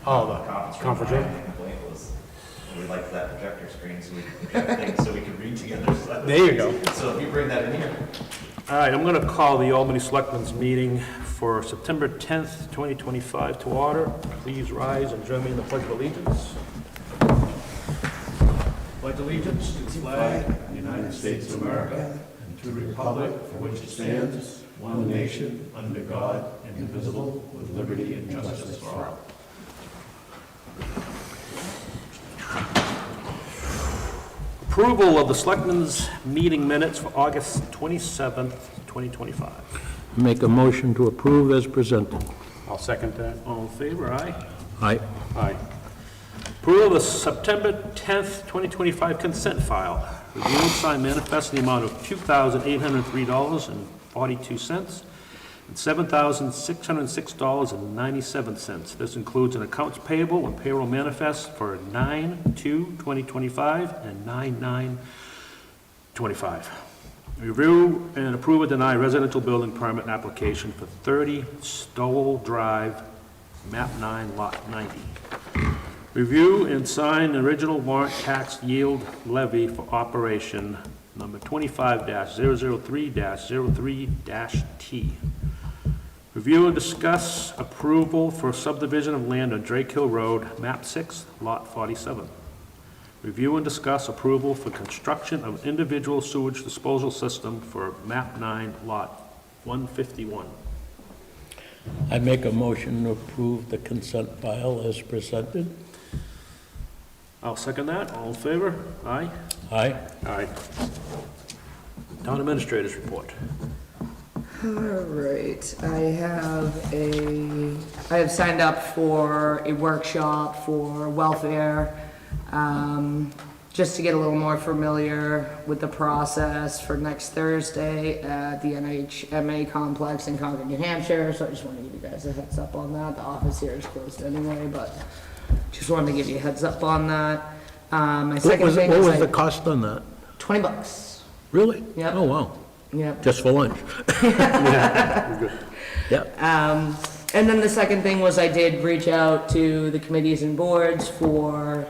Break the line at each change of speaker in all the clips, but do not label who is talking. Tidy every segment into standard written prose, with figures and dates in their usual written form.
Oh, the conference room?
My complaint was, we liked that projector screen so we could project things so we could read together. So
There you go.
So if you bring that in here.
All right, I'm going to call the Albany Selectmen's meeting for September 10th, 2025 to order. Please rise and join me in the Pledge of Allegiance. Pledge allegiance to the flag of the United States of America and to the republic for which it stands, one nation, under God, indivisible, with liberty and justice for all. Approval of the Selectmen's meeting minutes for August 27th, 2025.
Make a motion to approve as presented.
I'll second that. All in favor, aye?
Aye.
Aye. Approval of the September 10th, 2025 consent file. Review and sign manifest in the amount of $2,803.42 and $7,606.97. This includes an accounts payable and payroll manifest for 9/2/2025 and 9/9/25. Review and approve or deny residential building permit application for 30 Stowell Drive, map 9, lot 90. Review and sign the original warrant tax yield levy for operation number 25-003-03-T. Review and discuss approval for subdivision of land on Drake Hill Road, map 6, lot 47. Review and discuss approval for construction of individual sewage disposal system for map 9, lot 151.
I make a motion to approve the consent file as presented.
I'll second that. All in favor? Aye?
Aye.
Aye. Town Administrator's Report.
All right, I have signed up for a workshop for welfare, just to get a little more familiar with the process for next Thursday at the NHMA complex in Concord, New Hampshire. So I just want to give you guys a heads up on that. The office here is closed anyway, but just wanted to give you a heads up on that. My second thing
What
is
was the cost on that?
$20.
Really?
Yep.
Oh, wow.
Yep.
Just for lunch?
Yeah, we're good.
Yep.
And then the second thing was I did reach out to the committees and boards for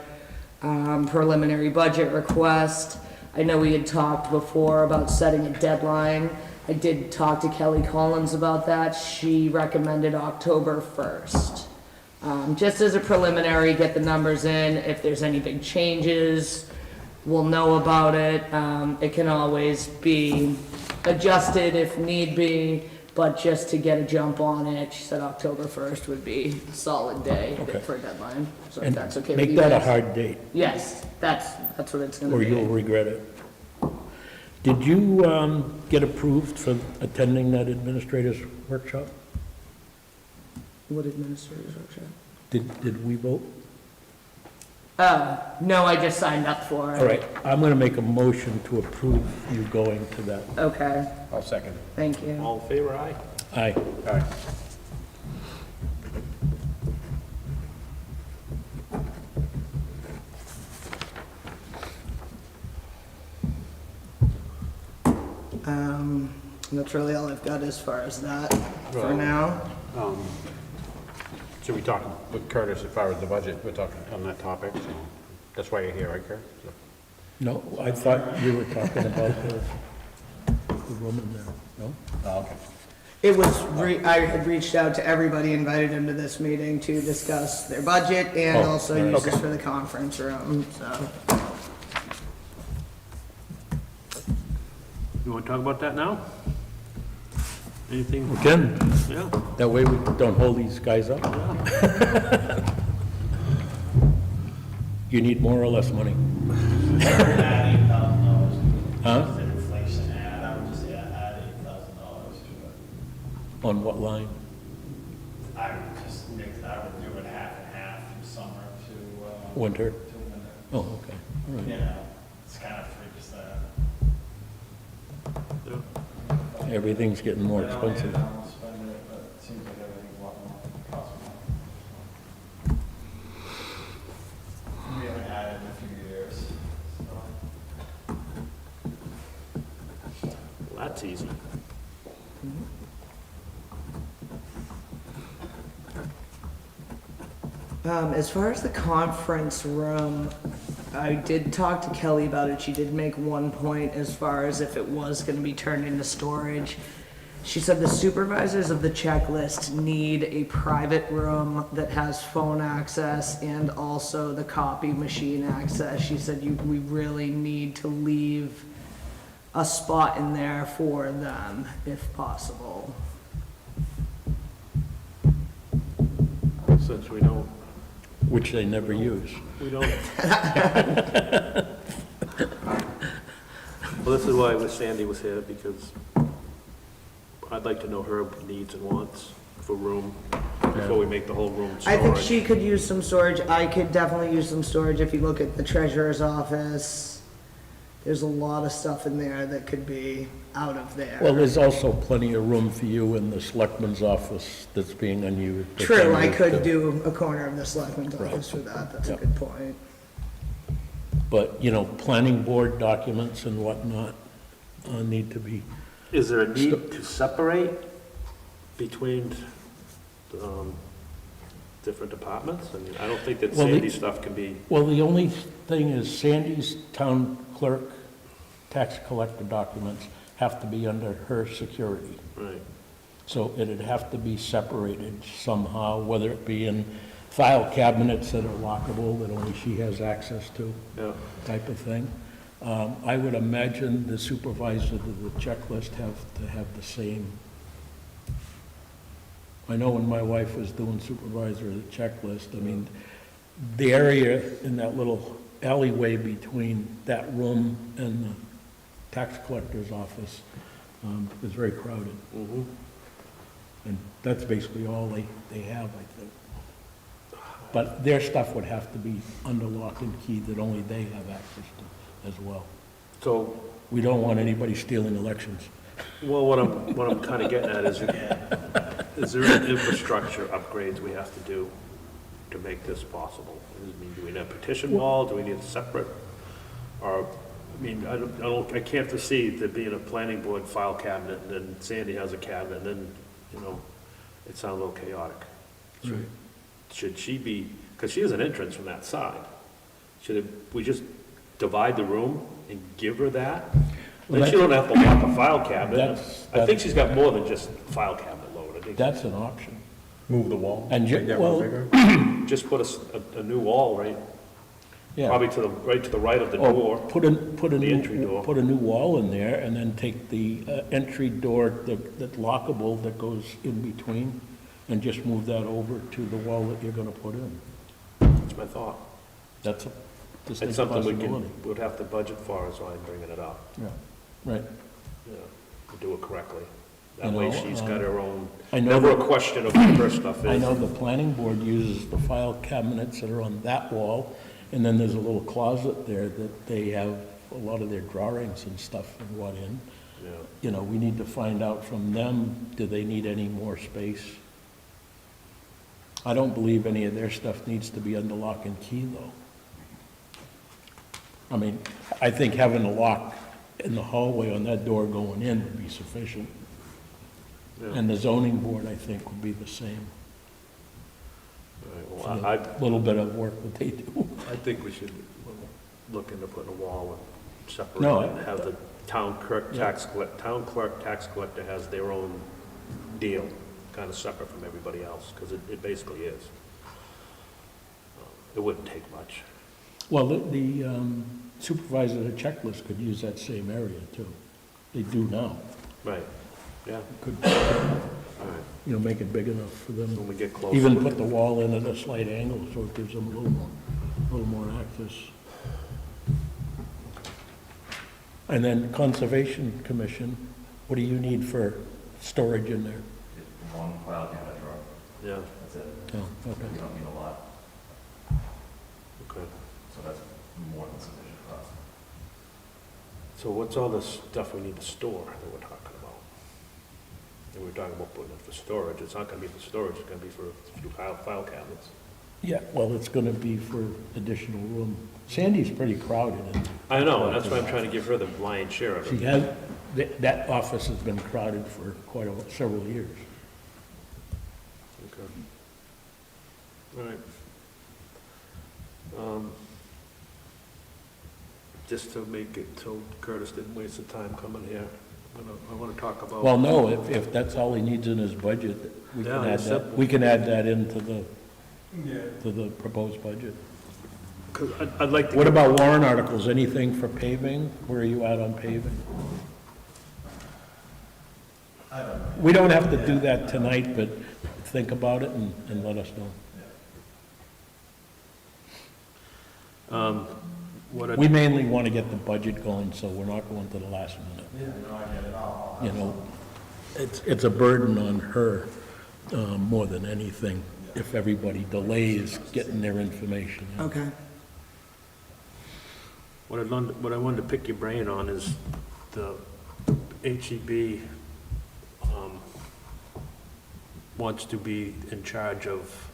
preliminary budget request. I know we had talked before about setting a deadline. I did talk to Kelly Collins about that. She recommended October 1st. Just as a preliminary, get the numbers in. If there's any big changes, we'll know about it. It can always be adjusted if need be, but just to get a jump on it, she said October 1st would be a solid day
Okay.
for a deadline. So if
And
that's okay with
make
you
that a
guys.
hard date,
Yes, that's what it's gonna
or
be.
you'll regret it. Did you get approved for attending that administrators workshop?
What administrator's workshop?
Did we vote?
No, I just signed up for it.
All right, I'm going to make a motion to approve you going to that.
Okay,
I'll second.
thank you.
All in favor, aye?
Aye.
Aye.
That's really all I've got as far as that for
Well,
now.
Should we talk with Curtis as far as the budget? We're talking on that topic, so that's why you're here, right, Curtis? So-
No, I thought you were talking about the woman there, no?
Oh, okay.
It was, I had reached out to everybody, invited them to this meeting to discuss their budget and
Oh,
also
all right.
uses
Okay.
for the conference room, so.
You want to talk about that now? Anything?
Again,
Yeah.
that way we don't hold these guys up. You need more or less money?
Add $8,000.
Huh?
Just an inflation add, I would just say add $8,000 to it.
On what line?
I would just make, I would do it half and half from summer to
Winter?
winter.
Oh, okay, all right.
You know, it's kind of 3%.
Everything's getting more
I don't
expensive.
spend it, but it seems like everything's a lot more, costs more. We haven't added in a few years, so.
Well, that's easy.
As far as the conference room, I did talk to Kelly about it. She did make one point as far as if it was gonna be turned into storage. She said the supervisors of the checklist need a private room that has phone access and also the copy machine access. She said we really need to leave a spot in there for them if possible.
Since we don't,
Which they never use.
we don't. Well, this is why Sandy was here, because I'd like to know her needs and wants for room before we make the whole room
I think
storage.
she could use some storage. I could definitely use some storage. If you look at the treasurer's office, there's a lot of stuff in there that could be out of there.
Well, there's also plenty of room for you in the selectman's office that's being unused. that's
True, I
unused
could
too.
do a corner of the selectmen's office for that. That's a
Yep.
good point.
But, you know, planning board documents and whatnot need to be,
Is there a need to separate between, different departments? I mean, I don't think that
Well,
Sandy's stuff can be,
well, the only thing is Sandy's town clerk, tax collector documents have to be under her security.
right,
So it'd have to be separated somehow, whether it be in file cabinets that are lockable, that only she has access to,
yeah.
type of thing. I would imagine the supervisor of the checklist have to have the same. I know when my wife was doing supervisor of the checklist, I mean, the area in that little alleyway between that room and the tax collector's office is very crowded.
Mhm.
And that's basically all they have, I think. But their stuff would have to be under lock and key that only they have access to as well.
So,
We don't want anybody stealing elections.
well, what I'm kind of getting at is there an infrastructure upgrades we have to do to make this possible? I mean, do we need a petition wall? Do we need a separate? Or, I mean, I can't foresee there being a planning board file cabinet, and then Sandy has a cabinet, and then, you know, it sounds a little chaotic. Should she be, because she has an entrance from that side, we just divide the room and give her that?
Well,
Then she don't have to lock a file cabinet.
That's-
I think she's got more than just file cabinet load. I think
That's an option.
Move the wall,
And
make that one
well-
bigger.
just put a new wall, right,
Yeah.
probably to the right of the
Or
door.
put a
the entry
new,
door.
put a new wall in there and then take the entry door that's lockable that goes in between and just move that over to the wall that you're gonna put in.
That's my thought.
That's a
It's
distinct
something
possibility.
would have to budget for, is why I'm bringing it up,
Yeah, right.
to do it correctly. That
You
way
know,
she's got her own,
I know
never a
that-
question of what her stuff
I
is.
know the planning board uses the file cabinets that are on that wall, and then there's a little closet there that they have a lot of their drawings and stuff and what in.
Yeah.
You know, we need to find out from them, do they need any more space? I don't believe any of their stuff needs to be under lock and key, though. I mean, I think having a lock in the hallway on that door going in would be sufficient.
Yeah.
And the zoning board, I think, would be the same.
Right,
For
well,
the little bit of work that they do.
I think we should look into putting a wall and separate
No,
it, and have the town clerk,
Yeah.
tax collector has their own deal, kind of separate from everybody else, because it basically is. It wouldn't take much.
Well, the supervisor of the checklist could use that same area, too. They do now.
Right, yeah,
Could,
all right,
you know, make it big enough for
when
them.
we get close.
Even put the wall in at a slight angle, so it gives them a little more access. And then Conservation Commission, what do you need for storage in there?
One file cabinet drawer,
Yeah,
that's it.
Oh,
We
okay.
don't need a lot,
okay.
so that's more than sufficient for us.
So what's all this stuff we need to store that we're talking about? And we're talking about putting it for storage, it's not gonna be for storage, it's gonna be for a few file cabinets.
Yeah, well, it's gonna be for additional room. Sandy's pretty crowded, and
I know, and that's why I'm trying to give her the lion's share of
she
it.
has, that office has been crowded for several years.
Okay. All right, Just to make it, so Curtis didn't waste the time coming here, I want to talk about.
Well, no, if that's all he needs in his budget, we
Yeah,
can add
it's
that,
simple.
we can add that into the,
Yeah.
to the proposed budget.
'Cause I'd like to.
What about warrant articles? Anything for paving? Where are you at on paving?
I don't know.
We don't have to do that tonight, but think about it and let us know.
What
We
I,
mainly want to get the budget going, so we're not going to the last minute.
Yeah, no, I get it. I'll
You know, it's a burden on her, more than anything, if everybody delays getting their information in.
Okay.
what I wanted to pick your brain on is the HEB, wants to be in charge of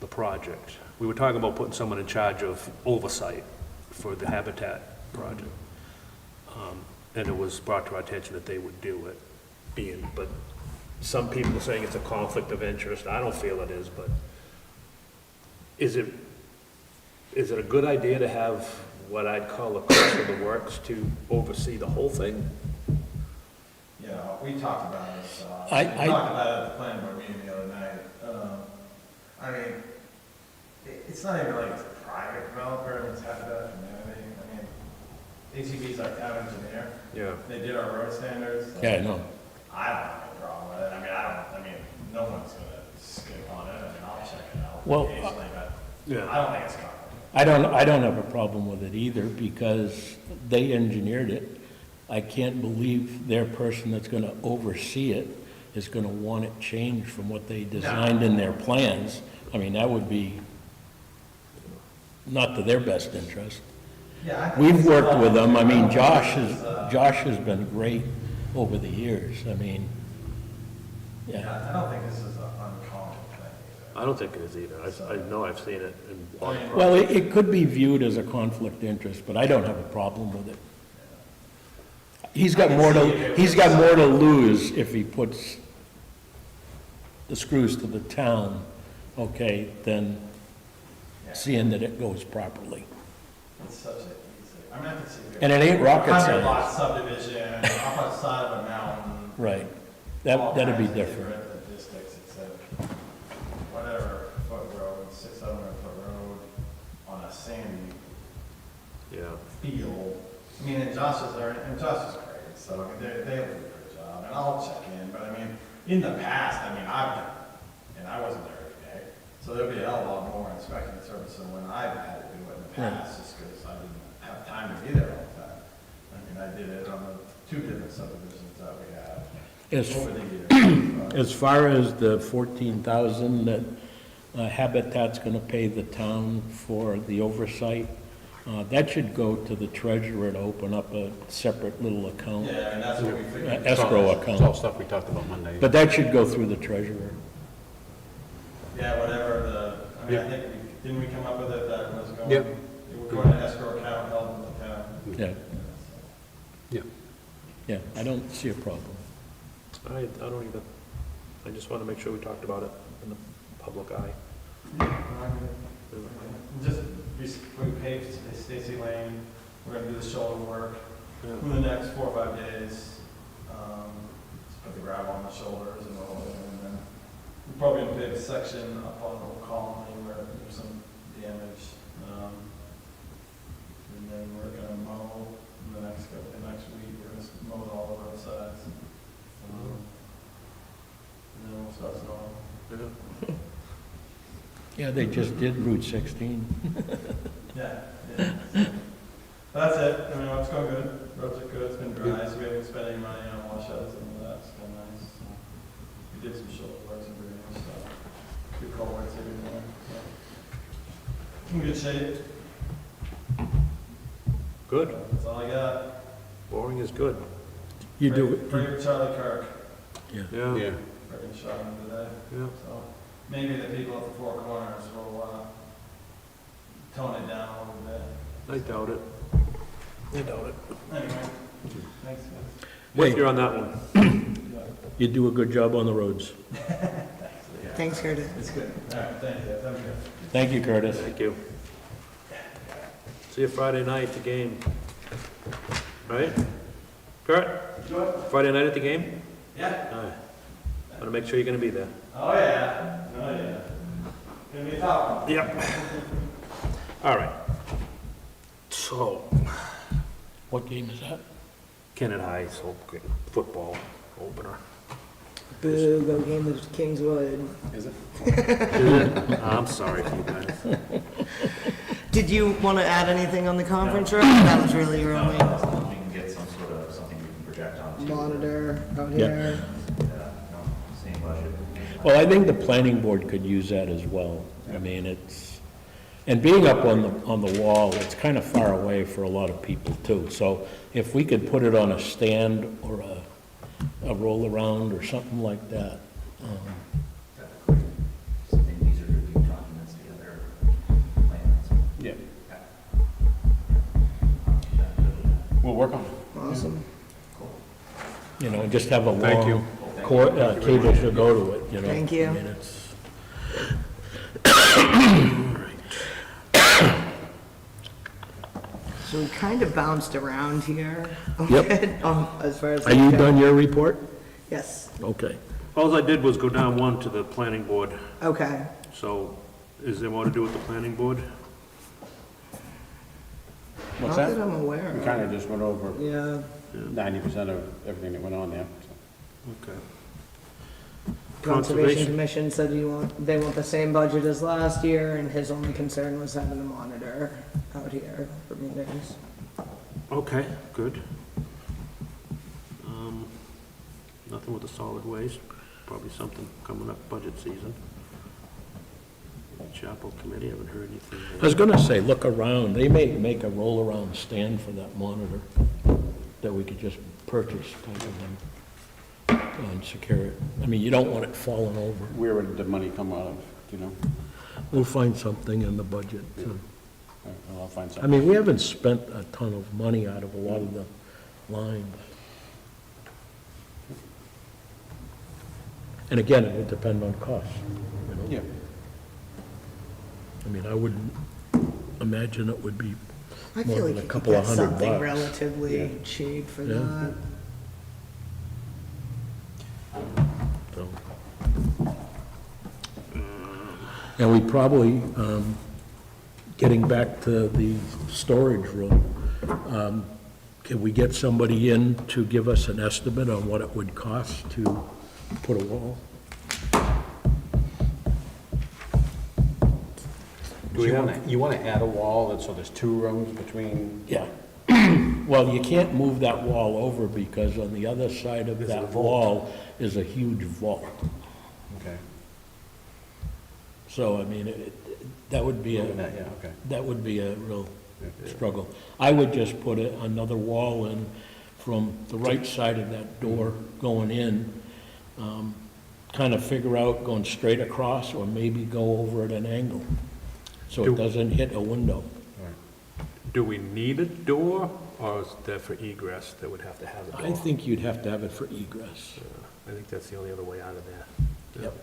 the project. We were talking about putting someone in charge of oversight for the Habitat project. And it was brought to our attention that they would do it, but some people are saying it's a conflict of interest. I don't feel it is, but is it a good idea to have what I'd call a clerk of the works to oversee the whole thing?
Yeah, we talked about this,
I-
we talked about it at the planning board meeting the other night. I mean, it's not even like it's a private developer, it's Habitat for Humanity. I mean, ACB's our town engineer,
Yeah.
they did our road standards. so
Yeah, I know.
I don't have a problem with it, I mean, no one's gonna skip on it, I mean, I'll check it out
Well,
occasionally, but
Yeah.
I don't think it's conflict.
I don't have a problem with it either, because they engineered it. I can't believe their person that's gonna oversee it is gonna want it changed from what they designed in their plans. I mean, that would be not to their best interest.
Yeah, I think
We've
it's
worked with them, I mean, Josh
it's,
Josh has been great over the years, I mean, yeah.
Yeah, I don't think this is an uncommon thing either.
I don't think it is either. I know I've seen it in water projects.
Well, it could be viewed as a conflict of interest, but I don't have a problem with it. He's got more to lose if he puts the screws to the town, okay, than seeing that it goes properly.
It's such a easy, I mean, I can see.
And it ain't rocket
100 lot
science.
subdivision, up on the side of a mountain.
Right,
all
that'd be
kinds of
different.
Logistics, it's a, whatever, foot road, 600-foot road on a sandy
Yeah.
field. I mean, and Josh is great, so I mean, they do a good job, and I'll check in, but I mean, in the past, I mean, and I wasn't there every day, so there'll be a hell of a lot more inspection service than when I've had to do it in the
Right.
past, just because I didn't have time to be there all the time. I mean, I did it on the 2 different subdivisions that we had
As,
over the years.
as far as the 14,000 that Habitat's gonna pay the town for the oversight, that should go to the treasurer to open up a separate little account,
Yeah, and that's what we figured.
escrow
It's all
account.
stuff we talked about Monday.
But that should go through the treasurer.
Yeah, whatever I mean, I think didn't we come up with it that it was going?
Yep.
It would go in an escrow account held with the town.
Yeah,
Yeah.
yeah, I don't see a problem.
I don't either. I just want to make sure we talked about it in the public eye.
Just, we paved Stacy Lane, we're gonna do the shoulder work
Yeah.
in the next 4 or 5 days. Just put the gravel on the shoulders and all that, and then we're probably gonna pave a section up on Old Colony where there's some damage. And then we're gonna mow in the next week, we're gonna mow all the roadsides. And then we'll start snowing.
Yeah.
Yeah, they just did Route 16.
Yeah, yeah. That's it, I mean, it's going good, roads are good, it's been dry, so we haven't spent any money on washouts and all that, it's been nice. We did some shoulder work, some drainage stuff, good culverts everywhere, so. In good shape,
Good.
that's all I got.
Boring is good.
You do,
Pray for Charlie Kirk,
yeah.
Yeah.
Yeah.
freaking shot him today,
Yeah.
so maybe the people at the Four Corners will, tone it down a little bit.
I doubt it. I doubt it.
Anyway, thanks guys.
With you on that one.
You do a good job on the roads.
Thanks, Curtis.
It's good, all right, thank you, thank you.
Thank you, Curtis.
Thank you. See you Friday night at the game. Right? Kurt? Friday night at the game?
Yeah.
All right. Want to make sure you're going to be there.
Oh, yeah. Oh, yeah. Gonna be a tough one.
Yep. All right. So,
What game is that?
Kennett High, so football opener.
Boo, go game of Kingswood.
Is it?
I'm sorry for you guys.
Did you want to add anything on the conference room? That was really early.
We can get some sort of, something we can project on.
Monitor out
Yeah.
here.
Same budget.
Well, I think the planning board could use that as well. I mean, it's, and being up on the wall, it's kind of far away for a lot of people too. So if we could put it on a stand or a roll around or something like that.
Something easier to review documents together, plans.
Yeah. We'll work on it.
Awesome.
You know, just have a
Thank you.
long cable to go to it, you know.
Thank you.
I mean, it's,
So we kind of bounced around here. a
Yep.
bit, as far as.
are you done your report?
Yes,
Okay.
All I did was go down one to the planning board.
okay.
So is there more to do with the planning board?
What's
Not that
that?
I'm aware
We
of.
kind of just went over
Yeah,
90% of everything that went on there. So.
Okay.
Conservation Commission said they want the same budget as last year, and his only concern was having a monitor out here for meetings.
Okay, good. Nothing with the solid waste, probably something coming up budget season. Chapel Committee, haven't heard anything.
I was gonna say, look around, they may make a roll-around stand for that monitor that we could just purchase type of thing and secure it. I mean, you don't want it falling over.
Where would the money come out of, do you know?
We'll find something in the budget. too.
I'll find
I
something.
mean, we haven't spent a ton of money out of a lot of the lines. And again, it would depend on cost, you know?
Yeah.
I mean, I wouldn't imagine it would be
I
more
feel
than
like
a
you could
couple
get
of $100
something
bucks.
relatively cheap for
Yeah.
that.
So. And we probably, getting back to the storage room, can we get somebody in to give us an estimate on what it would cost to put a wall?
You want to add a wall, so there's two rooms between,
Yeah. Well, you can't move that wall over because on the other side of that wall is a huge vault.
okay.
So, I mean, that would be
Yeah,
a,
okay.
that would be a real
Yeah.
struggle. I would just put another wall in from the right side of that door going in, kind of figure out going straight across or maybe go over at an angle, so it doesn't hit a window.
Right.
Do we need a door, or is that for egress that would have to have a door?
I think you'd have to have it for egress.
I think that's the only other way out of there.
Yep.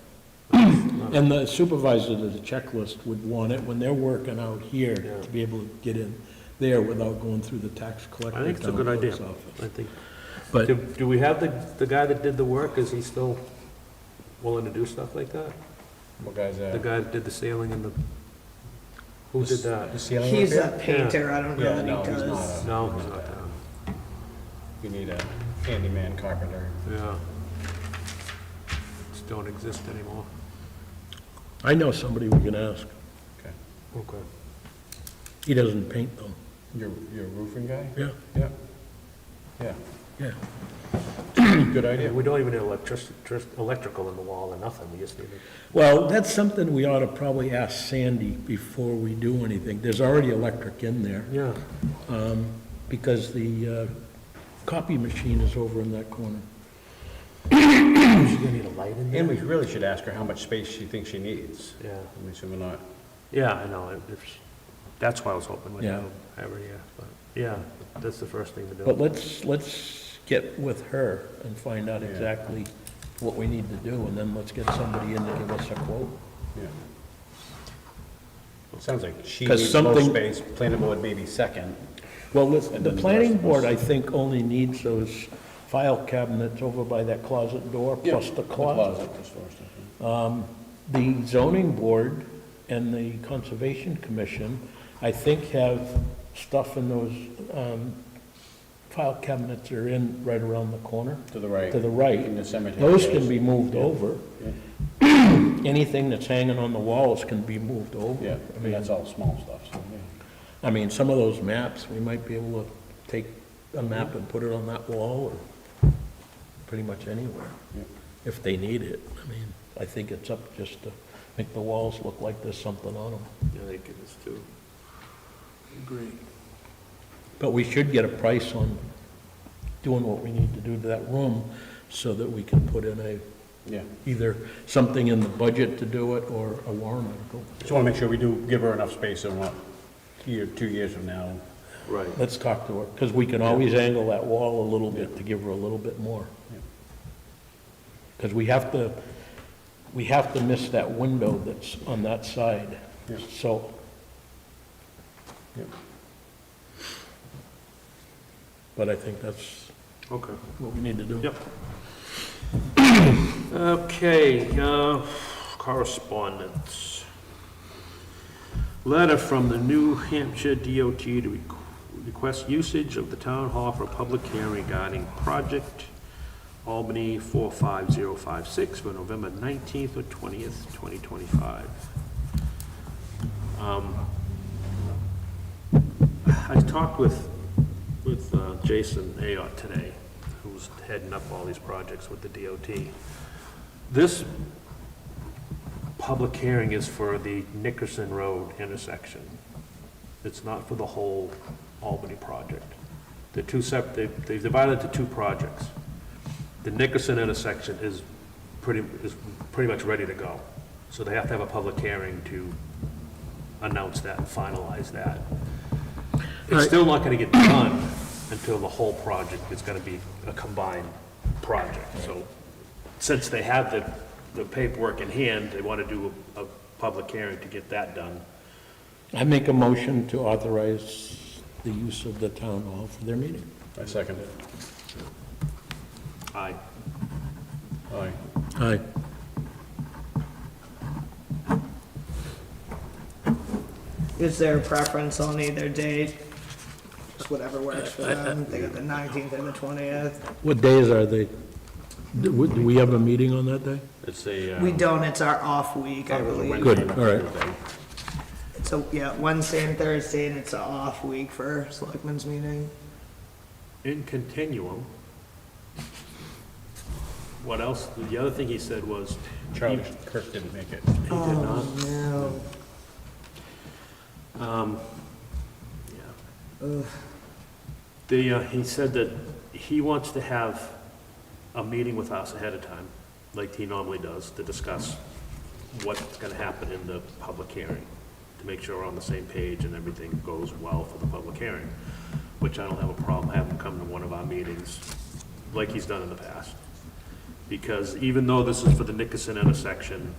And the supervisor of the checklist would want it when they're working out here
Yeah.
to be able to get in there without going through the tax collector.
I think it's a
town
good idea.
clerk's office.
I think,
But
do we have the guy that did the work, is he still willing to do stuff like that?
What guy's
The
that?
guy that did the ceiling and the, who did that?
The ceiling
He's
repair?
a painter, I don't know
Yeah,
what
no,
he
he's
does.
not.
No, he's not that.
You need a handyman carpenter.
Yeah. Just don't exist anymore.
I know somebody we can ask.
Okay.
Okay.
He doesn't paint though.
Your roofing guy?
Yeah,
Yeah. Yeah.
yeah.
Good
Yeah,
idea.
we don't even need electrical in the wall or nothing, we just need it.
Well, that's something we ought to probably ask Sandy before we do anything. There's already electric in there,
Yeah.
because the copy machine is over in that corner.
She's gonna need a light in
And we
there?
really should ask her how much space she thinks she needs.
Yeah,
I mean, so we're not,
yeah, I know, that's why I was hoping we'd
Yeah.
have her here, but, yeah, that's the first thing to do.
But let's get with her and find out
Yeah.
exactly what we need to do, and then let's get somebody in to give us a quote.
yeah. Sounds like she
'Cause
needs most
something-
space, planning board maybe second.
Well,
And
the
then the
planning
rest of
board,
us.
I think, only needs those file cabinets over by that closet door, plus the closet.
The store stuff.
The zoning board and the conservation commission, I think, have stuff in those file cabinets that are in right around the corner,
To the right.
to the right.
In the cemetery.
Those
space.
can be moved
Yeah.
over.
Yeah.
Anything that's hanging on the walls can be moved over.
Yeah,
I mean,
that's all small stuff, so, yeah.
I mean, some of those maps, we might be able to take a map and put it on that wall, or pretty much anywhere,
Yeah.
if they need it. I mean, I think it's up just to make the walls look like there's something on them.
Yeah, I think it is too. Agree.
But we should get a price on doing what we need to do to that room, so that we can put in
Yeah.
either something in the budget to do it, or a warrant article.
Just want to make sure we do give her enough space in what, 2 years from now.
Right.
Let's talk to her, because we can always angle that wall a little bit to give her a little bit more.
Yeah.
Because we have to miss that window that's on that side.
Yeah.
So,
Yep.
but I think that's
Okay.
what we need to do.
Yep. Okay, correspondence. Letter from the New Hampshire DOT to request usage of the town hall for a public hearing regarding project Albany 45056 for November 19th or 20th, 2025. I talked with Jason Ayotte today, who's heading up all these projects with the DOT. This public hearing is for the Nickerson Road intersection. It's not for the whole Albany project. They're two separate, they've divided it into two projects. The Nickerson intersection is pretty much ready to go. So they have to have a public hearing to announce that and finalize that. It's
Right.
still not gonna get done until the whole project is gonna be a combined project. So since they have the paperwork in hand, they wanna do a public hearing to get that done.
I make a motion to authorize the use of the town hall for their meeting.
I second it.
Aye.
Aye.
Aye.
Is there a preference on either date? Just whatever works for them. They got the 19th and the 20th.
What days are they? Do we have a meeting on that day?
It's a,
We don't, it's our off week, I believe.
Good, all right.
It's a, yeah, Wednesday and Thursday, and it's an off week for selectmen's meeting.
in continuum. What else? The other thing he said was,
Charlie Kirk didn't make it.
he did not.
Oh, no.
Yeah.
Ugh.
He said that he wants to have a meeting with us ahead of time, like he normally does, to discuss what's gonna happen in the public hearing, to make sure we're on the same page and everything goes well for the public hearing, which I don't have a problem having him come to one of our meetings, like he's done in the past. Because even though this is for the Nickerson intersection,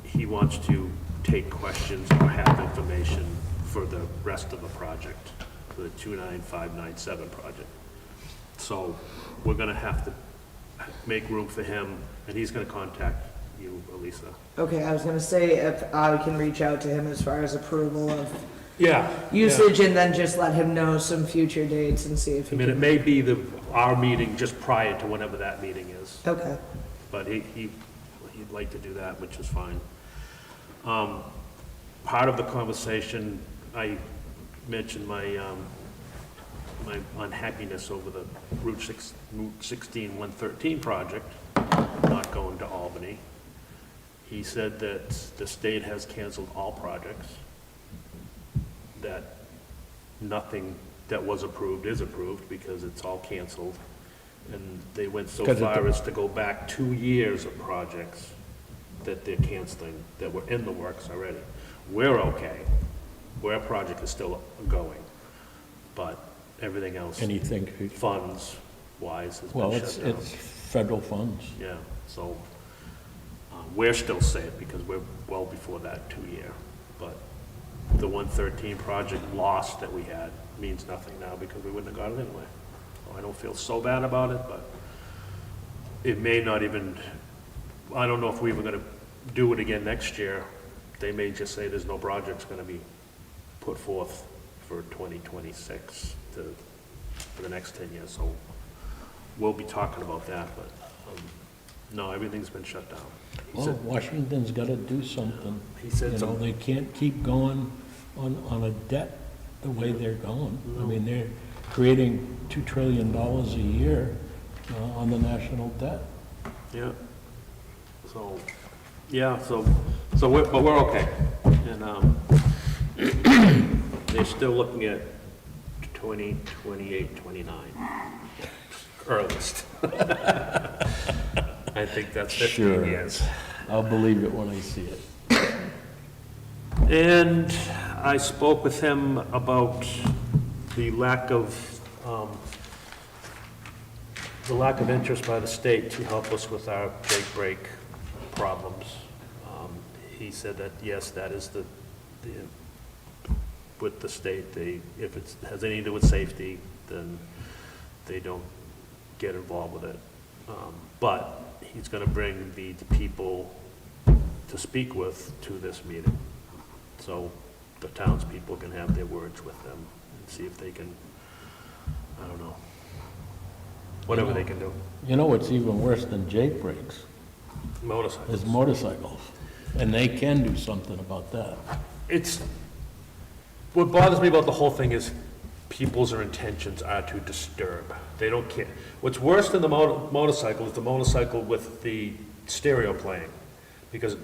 he wants to take questions or have information for the rest of the project, for the 29597 project. So we're gonna have to make room for him, and he's gonna contact you, Elisa.
Okay, I was gonna say if I can reach out to him as far as approval of
Yeah.
usage, and then just let him know some future dates and see if
I
he
mean, it
can.
may be our meeting just prior to whenever that meeting is,
Okay,
but he'd like to do that, which is fine. Part of the conversation, I mentioned my unhappiness over the Route 16 113 project, not going to Albany. He said that the state has canceled all projects, that nothing that was approved is approved because it's all canceled. And they went so
'Cause
far as to go back 2 years of projects that they're canceling, that were in the works already. We're okay. Our project is still going, but everything else,
Anything,
funds-wise, has
well,
been
it's
shut down.
federal funds.
Yeah, so, we're still safe because we're well before that 2 year, but the 113 project loss that we had means nothing now because we wouldn't have got it anyway. So I don't feel so bad about it, but it may not even, I don't know if we were gonna do it again next year. They may just say there's no project's gonna be put forth for 2026 for the next 10 years, so we'll be talking about that, but, no, everything's been shut down. He
Well,
said-
Washington's gotta do something.
He said
You know,
some,
they can't keep going on a debt the way they're going. I mean, they're creating $2 trillion a year on the national debt.
yeah, so, yeah, so we're, but we're okay, and, they're still looking at 2028, 29, earliest. I think that's 15
Sure.
years.
I'll believe it when I see it.
And I spoke with him about the lack of interest by the state to help us with our Jake break problems. He said that, yes, that is with the state, if it has anything to do with safety, then they don't get involved with it. But he's gonna bring the people to speak with to this meeting. So the townspeople can have their words with them and see if they can, I don't know, whatever they can do.
You know what's even worse than Jake breaks
Motorcycles.
is motorcycles, and they can do something about that.
It's, what bothers me about the whole thing is people's intentions are to disturb. They don't care. What's worse than the motorcycle is the motorcycle with the stereo playing. Because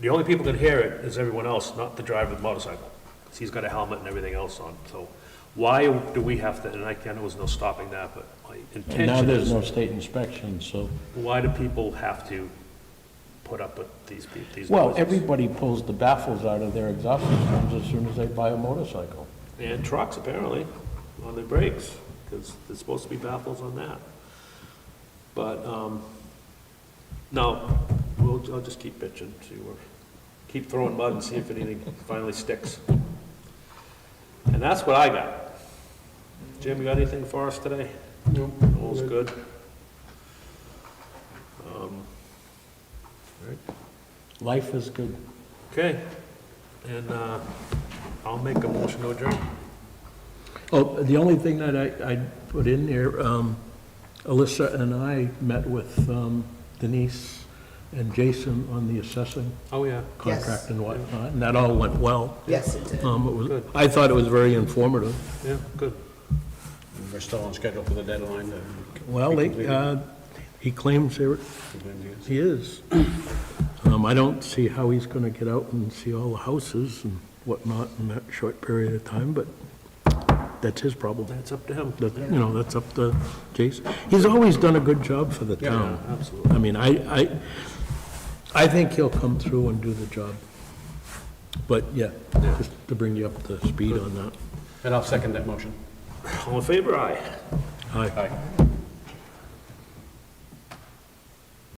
the only people that hear it is everyone else, not the driver of the motorcycle. Because he's got a helmet and everything else on. So why do we have to, and I know there's no stopping that, but my
And now
intention
there's
is,
no state inspection, so,
why do people have to put up with these
well,
noises?
everybody pulls the baffles out of their exhaust systems as soon as they buy a motorcycle.
And trucks, apparently, on the brakes, because there's supposed to be baffles on that. But, no, I'll just keep bitching, keep throwing mud and see if anything finally sticks. And that's what I got. Jim, you got anything for us today?
No.
All's good? All right.
Life is good.
Okay, and, I'll make a motion to adjourn.
Oh, the only thing that I put in there, Alyssa and I met with Denise and Jason on the assessing
Oh, yeah.
contract and whatnot, and that all went well.
Yes, it did.
It was,
Good.
I thought it was very informative.
Yeah, good.
We're still on schedule for the deadline to.
Well, he claims he is. I don't see how he's gonna get out and see all the houses and whatnot in that short period of time, but that's his problem.
That's up to him.
That, you know, that's up to Jason. He's always done a good job for the town.
Absolutely.
I mean, I think he'll come through and do the job. But, yeah, just to bring you up to speed on that.
And I'll second that motion.
All in favor, aye.
Aye.
Aye.